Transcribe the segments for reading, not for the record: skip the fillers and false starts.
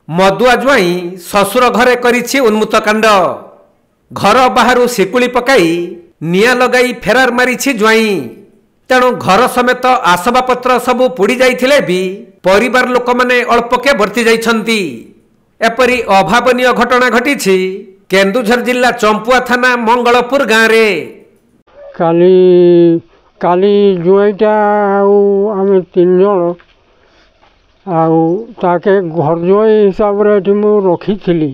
मदुआ ज्वाई ससुर घरे करिछि उन्मुत कांड। घर बाहरु शिकुली पकाई निया लगाई फेरार मारिछि ज्वाई। तेणु घर समेत आसबाबपत्र सबु पोड़ी जाइथिले भी परिवार लोक माने अल्पके बर्ती जाइछन्ति। एपरी अभावनीय घटना घटिछि केन्दुझर जिला चंपुआ थाना मंगलपुर गाँव रे। काली जुआईटा आमे 3 जण ताके घर जुआई हिसाब रे रखी थी।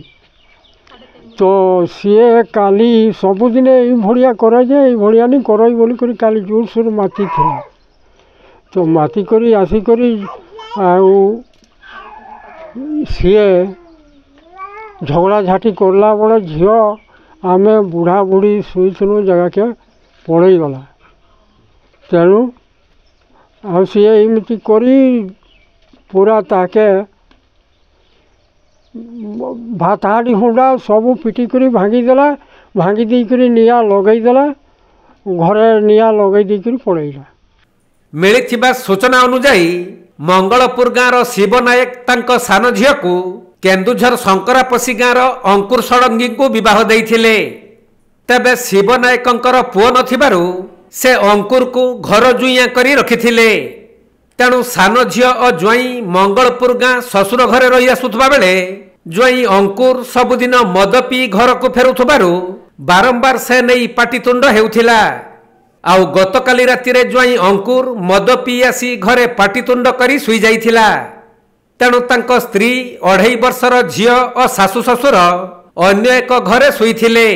तो सीए काली सबुदिन ये करे जे ये नहीं करई बोली करी काली जोर सोर माती थी। तो माती करी आसी करी सीए झगड़ा झाटी करला बड़े झील आमे बुढ़ा बुढ़ी शुईथु जगह के पड़े गला। तेणु आ सीए एमती करी पूरा ताके भात हाड़ी हुंडा सबू पिटी करी भांगी देला। भांगी दी करी निया लगई देला। घरे निया लगई दी करी पड़ेला। मिलिथिबा सूचना अनुसार मंगलपुर गाँव शिव नायक तांको सान झियो को केन्दुझर शंकरापसी गाँव अंकुर षडंगी को विवाह देइथिले। तबे शिव नायकंकर पुओ नथिबारु से अंकुर को घर जुइया करी रखिथिले। तेणु सान झियो और ज्वाई मंगलपुर गाँ ससुर घरे रही आसुथबा बेले ज्वाई अंकुर सबुदिन मद पी घर को फेरुथबारु बारंबार से नहीं पाटितुंड हेउथिला। आउ गतकाली राति रे ज्वाई अंकुर मद पी आसी घरे पाटितुंड करी सुई जाइथिला। तेणु तांको स्त्री 2.5 वर्षर झियो और सासु ससुर अन्य एक घरे सुईथिले।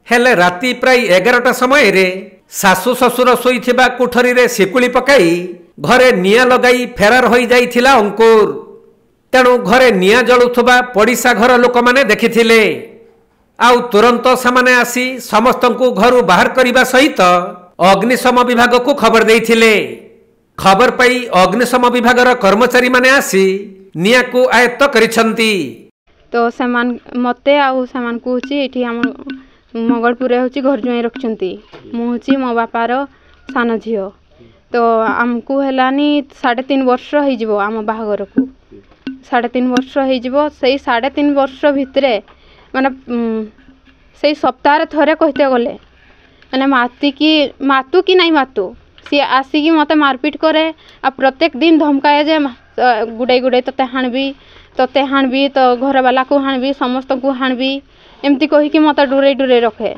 हेले राति प्राय 11टा समय रे सासु ससुर सुईथिबा कुठरी रे शिकुली पकाई घरे निया लगाई फेरार हो जाइथिला अंकुर। तेणु घरे निया जलुथबा पड़िशा घर लोक माने देखिथिले। आउ तुरंत सामाने आसी समस्तंकु घरु बाहर करिबा सहित अग्निशम विभाग को खबर देइथिले। खबर पाई अग्निशम विभागर कर्मचारी माने आसी निया को आयत्त करिसंती। तो समान मते आउ समान को होची एठी हम मंगलपुर रे होची घर जुई रखचंती। मु होची मो बापार सान झियो। तो आमको हेलानी 3.5 वर्ष हो जिवो आम बाहागर को 3.5 वर्ष हो जिवो। सही 3.5 वर्ष भितरे माने सही सप्ताह थरे कहते गले माने मातु की नहीं मातु सी आसिकी मते मारपीट करे। आ प्रत्येक दिन धमकाए जे गुड़े गुड़े तते हाणबी तो घर वाला को हाणबी समस्त को हाणबी एमती कही कि मते डुरे डुरे रखे।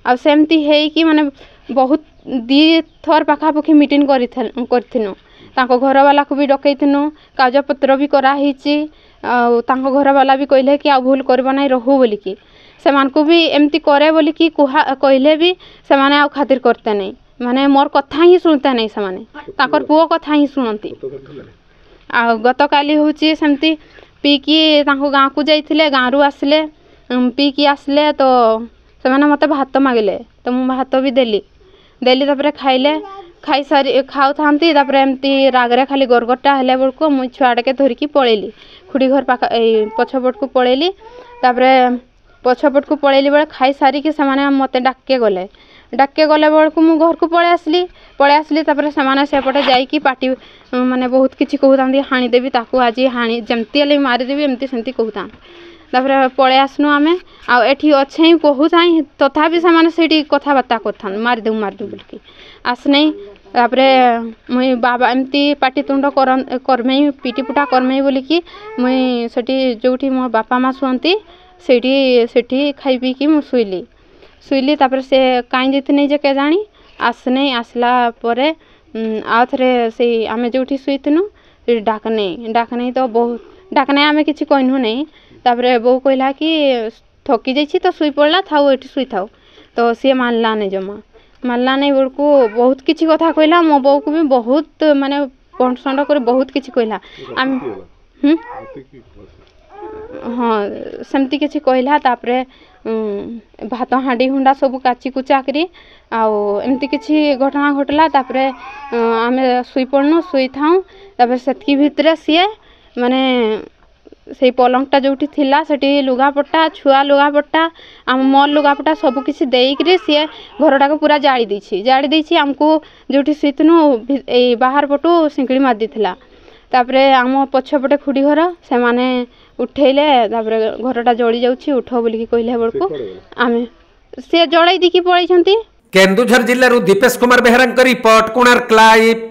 आ सेमती हे कि माने बहुत 2 थर पाखापाखि मीटिंग करथिनु। तांको घर वाला को भी डकैथिनु। कागजपत्र भी कराहीची। तांको घर वाला भी कहले कि आ भूल करबा नहीं रहू बोली कि से मान को भी एमती करे बोली कि कहले भी से माने आ खातिर करते नहीं। माने मोर कथा ही सुनते नहीं। से माने तांकर पुओ कथा ही सुनती। आ गतकाली होची सेमती पी की तांको गाँ को जाइथिले। गाँ रु आसले पी की आसले तो से माने मते भात मागिले। तो मु भात भी देली तापरे खाइले। खाई सारी खाऊ थांती तापरे एमती रागरे खाली गरगरटा हेले बळको मु छुआडे के धरिकी पळेली खुडी घर पाखा पछपट को पळेली। तापरे पछपट को पळेली बेले खाई सारी के समाने मते डाके गले बळको मु घर को पळे आसली तापरे समाने सेपटे जाई की पाटी माने बहुत किछि कहउतांती हाणी देबी ताकू आज हाणी जेमती ले मारी देबी एमती सेंती कहउतां। तापरे पळे आसनु आमे आ एठी अछि कहू चाहि तथापि समाने सेठी कथा बार्ता करथान मार दे बोलकी आसनै। तापरे मुई बाबा एमती पाटितुंड करमेई पिटिपुटा करमेई बोली कि मुई सेठी जोठी मो बापा मा सुंती सेठी खाई पी कि मु सुइली। तापरे से काई जेति नै जे के जानी आसनै। आसला परे आ थरे से आमे जोठी सुइतनु डाकनै तो बहुत डाकनै आमे किछि कहनु नै। तापरे बो कहला कि थकी जाइछि तो सुई पड़ला थाउ एठी सुई थाउ। तो सी मानला नहीं जमा मानला नहीं बड़को बहुत किछि कथा कहला। मो बो को भी बहुत माने पंडसंड कर बहुत किछि कहला। आम हाँ सेमती किछि कहला। तापरे भात हांडी हुंडा सब काची कुचा करी आउ एमती किछि घटना घटला। तापरे आमे सुई पड़नु सुई थाउ। तापरे सेतकी भितरे सीए माने से पलंगटा जोठी थिला सेठी लुगापट्टा छुआ लुगापट्टा आम मोर लुगापट्टा सब किछि देइकरी सी घरटा को पूरा जाड़ी देछि आमको जोठी सुइतनु बाहर पटू सिंकड़ी मार दिथिला। तापरे आम पछपटे खुड़ी घर से माने उठेले तापरे घरटा जली जाउछि उठ बोलिकी कहले बळकू आमे से जळै दिकी पळैछंती। केन्दुझर जिल्लारू दीपेश कुमार बेहरांक रिपोर्ट कोणार्क लाइव।